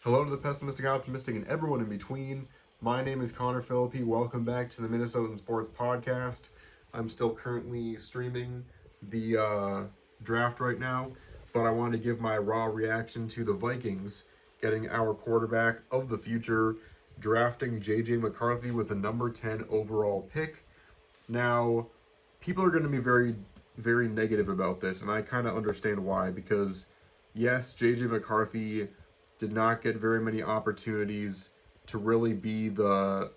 Hello to the pessimistic, optimistic, and everyone in between. My name is Connor Philippi. Welcome back to the Minnesotan Sports Podcast. I'm still currently streaming the draft right now, but I wanted to give my raw reaction to the Vikings getting our quarterback of the future, drafting J.J. McCarthy with the number 10 overall pick. Now, people are going to be very, very negative about this, and I kind of understand why, because yes, J.J. McCarthy did not get very many opportunities to really be the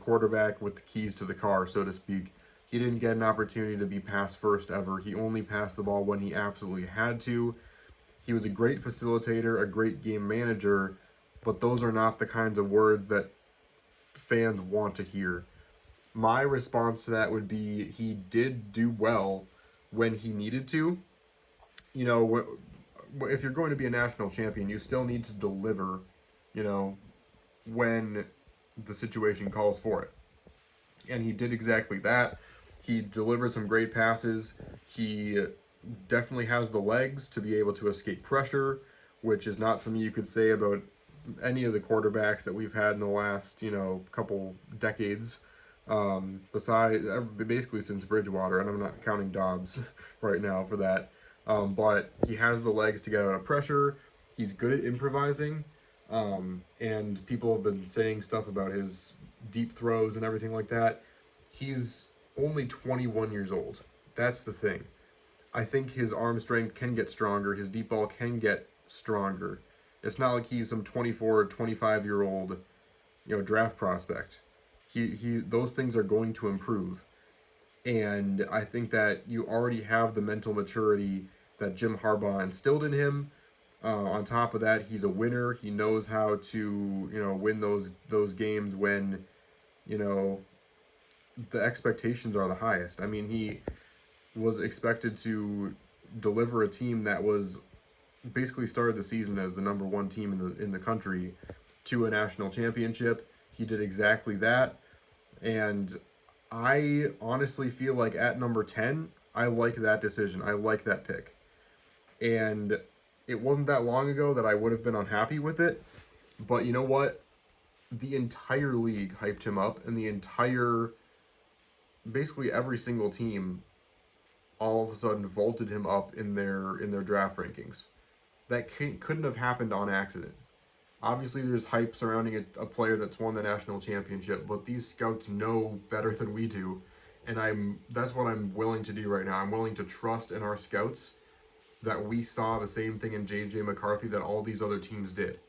quarterback with the keys to the car, so to speak. He didn't get an opportunity to be pass first ever. He only passed the ball when he absolutely had to. He was a great facilitator, a great game manager, but those are not the kinds of words that fans want to hear. My response to that would be he did do well when he needed to. You know, if you're going to be a national champion, you still need to deliver, you know, when the situation calls for it. And he did exactly that. He delivered some great passes. He definitely has the legs to be able to escape pressure, which is not something you could say about any of the quarterbacks that we've had in the last, couple decades. Besides, basically since Bridgewater, and I'm not counting Dobbs right now for that. But he has the legs to get out of pressure. He's good at improvising. And people have been saying stuff about his deep throws and everything like that. He's only 21 years old. That's the thing. I think his arm strength can get stronger. His deep ball can get stronger. It's not like he's some 24 or 25-year-old, draft prospect. He those things are going to improve. And I think that you already have the mental maturity that Jim Harbaugh instilled in him. On top of that, he's a winner. He knows how to, win those games when, the expectations are the highest. I mean, he was expected to deliver a team that was basically started the season as the number one team in the country to a national championship. He did exactly that. And I honestly feel like at number 10, I like that decision. I like that pick. And it wasn't that long ago that I would have been unhappy with it. But you know what? The entire league hyped him up, and basically every single team all of a sudden vaulted him up in their draft rankings. That couldn't have happened on accident. Obviously, there's hype surrounding a player that's won the national championship, but these scouts know better than we do, and that's what I'm willing to do right now. I'm willing to trust in our scouts that we saw the same thing in J.J. McCarthy that all these other teams did,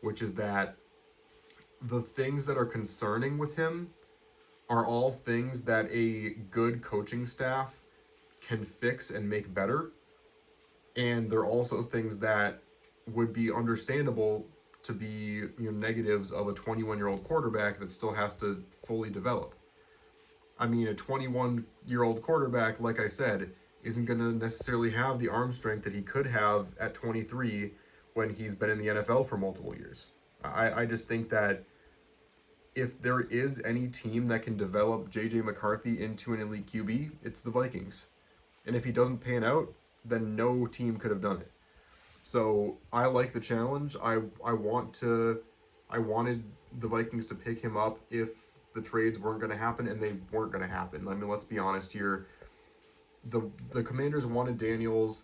which is that the things that are concerning with him are all things that a good coaching staff can fix and make better, and they're also things that would be understandable to be negatives of a 21-year-old quarterback that still has to fully develop. I mean, a 21-year-old quarterback, like I said, isn't going to necessarily have the arm strength that he could have at 23 when he's been in the NFL for multiple years. I just think that if there is any team that can develop J.J. McCarthy into an elite QB, it's the Vikings. And if he doesn't pan out, then no team could have done it. So I like the challenge. I wanted the Vikings to pick him up if the trades weren't going to happen, and they weren't going to happen. I mean, let's be honest here. The Commanders wanted Daniels.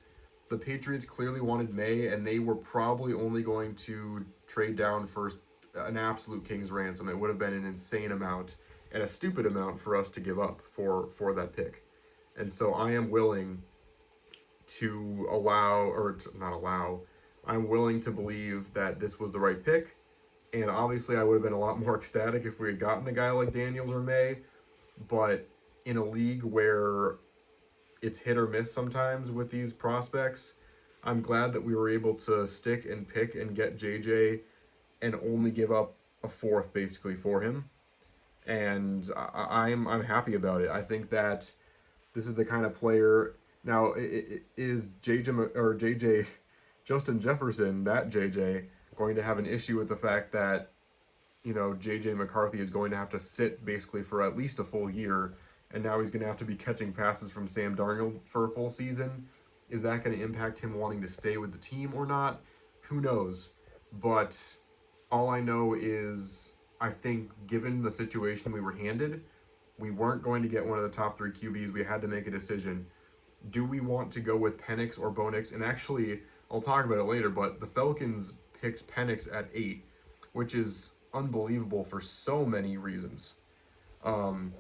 The Patriots clearly wanted May, and they were probably only going to trade down for an absolute king's ransom. It would have been an insane amount and a stupid amount for us to give up for that pick. And so I am willing to I'm willing to believe that this was the right pick. And obviously I would have been a lot more ecstatic if we had gotten a guy like Daniels or May. But in a league where it's hit or miss sometimes with these prospects, I'm glad that we were able to stick and pick and get JJ and only give up a fourth basically for him. And I'm happy about it. I think that this is the kind of player. Now, is JJ Justin Jefferson, that JJ, going to have an issue with the fact that, JJ McCarthy is going to have to sit basically for at least a full year, and now he's going to have to be catching passes from Sam Darnold for a full season? Is that going to impact him wanting to stay with the team or not? Who knows? But all I know is I think given the situation we were handed, we weren't going to get one of the top 3 QBs. We had to make a decision. Do we want to go with Penix or Bo Nix? And actually, I'll talk about it later, but the Falcons picked Penix at 8, which is unbelievable for so many reasons. Um,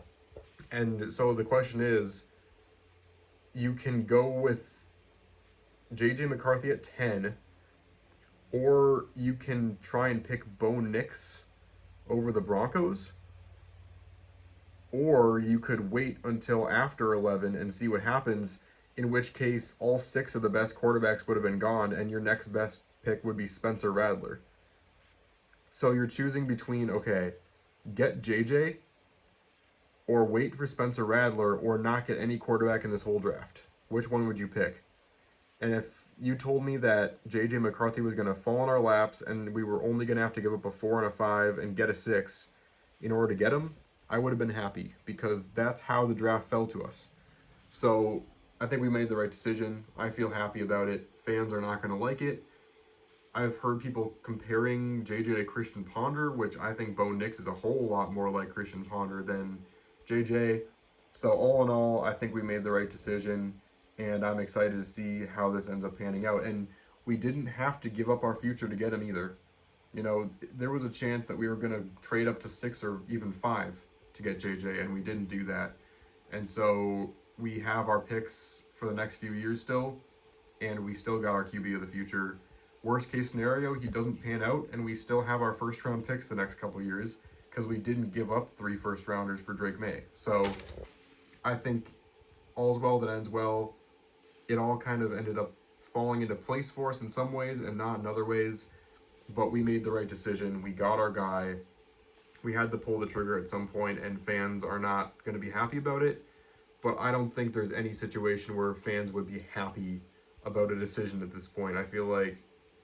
and so the question is, you can go with J.J. McCarthy at 10, or you can try and pick Bo Nix over the Broncos, or you could wait until after 11 and see what happens, in which case all 6 of the best quarterbacks would have been gone, and your next best pick would be Spencer Rattler. So you're choosing between, okay, get JJ, or wait for Spencer Rattler, or not get any quarterback in this whole draft. Which one would you pick? And if you told me that J.J. McCarthy was going to fall in our laps and we were only going to have to give up a 4 and a 5 and get a 6 in order to get him, I would have been happy because that's how the draft fell to us. So I think we made the right decision. I feel happy about it. Fans are not going to like it. I've heard people comparing JJ to Christian Ponder, which I think Bo Nix is a whole lot more like Christian Ponder than JJ. So all in all, I think we made the right decision, and I'm excited to see how this ends up panning out. And we didn't have to give up our future to get him either. You know, there was a chance that we were going to trade up to 6 or even 5 to get JJ, and we didn't do that. And so we have our picks for the next few years still, and we still got our QB of the future. Worst case scenario, he doesn't pan out, and we still have our first round picks the next couple years because we didn't give up 3 first rounders for Drake May. So I think all's well that ends well. It all kind of ended up falling into place for us in some ways and not in other ways, but we made the right decision. We got our guy. We had to pull the trigger at some point, and fans are not going to be happy about it, but I don't think there's any situation where fans would be happy about a decision at this point. I feel like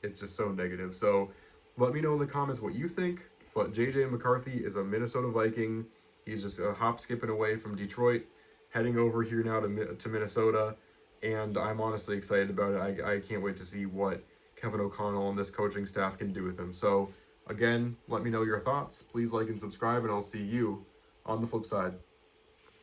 it's just so negative. So let me know in the comments what you think. But JJ McCarthy is a Minnesota Viking. He's just a hop skipping away from Detroit, heading over here now to Minnesota. And I'm honestly excited about it. I can't wait to see what Kevin O'Connell and this coaching staff can do with him. So again, let me know your thoughts. Please like and subscribe, and I'll see you on the flip side.